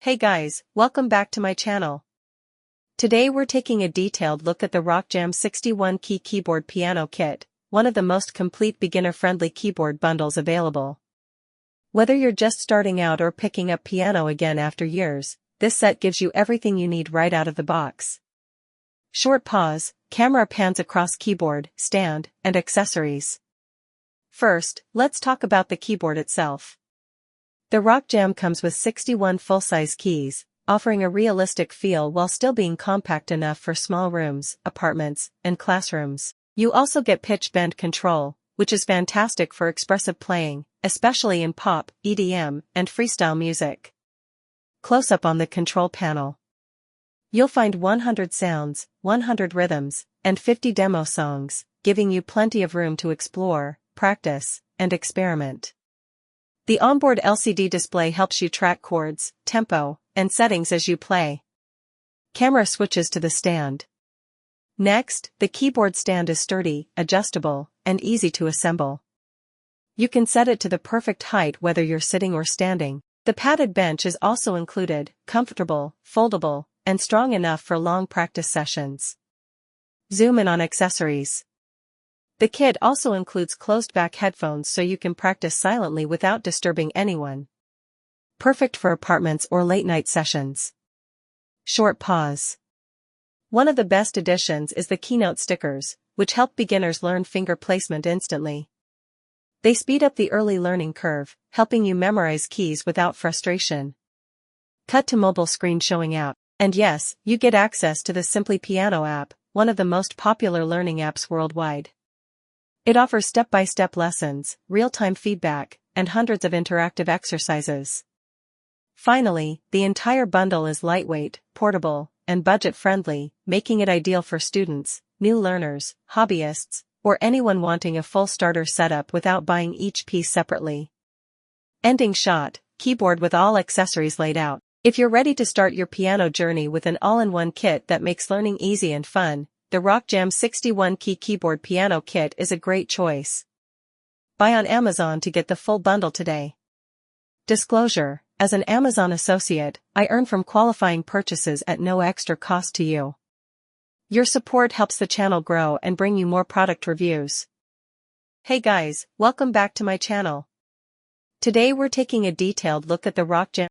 Hey guys, welcome back to my channel. Today we're taking a detailed look at the RockJam 61-key keyboard piano kit, one of the most complete beginner-friendly keyboard bundles available. Whether you're just starting out or picking up piano again after years, this set gives you everything you need right out of the box. Short pause, camera pans across keyboard, stand, and accessories. First, let's talk about the keyboard itself. The RockJam comes with 61 full-size keys, offering a realistic feel while still being compact enough for small rooms, apartments, and classrooms. You also get pitch bend control, which is fantastic for expressive playing, especially in pop, EDM, and freestyle music. Close-up on the control panel. You'll find 100 sounds, 100 rhythms, and 50 demo songs, giving you plenty of room to explore, practice, and experiment. The onboard LCD display helps you track chords, tempo, and settings as you play. Camera switches to the stand. Next, the keyboard stand is sturdy, adjustable, and easy to assemble. You can set it to the perfect height whether you're sitting or standing. The padded bench is also included, comfortable, foldable, and strong enough for long practice sessions. Zoom in on accessories. The kit also includes closed-back headphones so you can practice silently without disturbing anyone. Perfect for apartments or late-night sessions. Short pause. One of the best additions is the Keynote stickers, which help beginners learn finger placement instantly. They speed up the early learning curve, helping you memorize keys without frustration. Cut to mobile screen showing out. And yes, you get access to the Simply Piano app, one of the most popular learning apps worldwide. It offers step-by-step lessons, real-time feedback, and hundreds of interactive exercises. Finally, the entire bundle is lightweight, portable, and budget-friendly, making it ideal for students, new learners, hobbyists, or anyone wanting a full starter setup without buying each piece separately. Ending shot, keyboard with all accessories laid out. If you're ready to start your piano journey with an all-in-one kit that makes learning easy and fun, the RockJam 61-key keyboard piano kit is a great choice. Buy on Amazon to get the full bundle today. Disclosure: as an Amazon associate, I earn from qualifying purchases at no extra cost to you. Your support helps the channel grow and bring you more product reviews. Hey guys, welcome back to my channel. Today we're taking a detailed look at the RockJam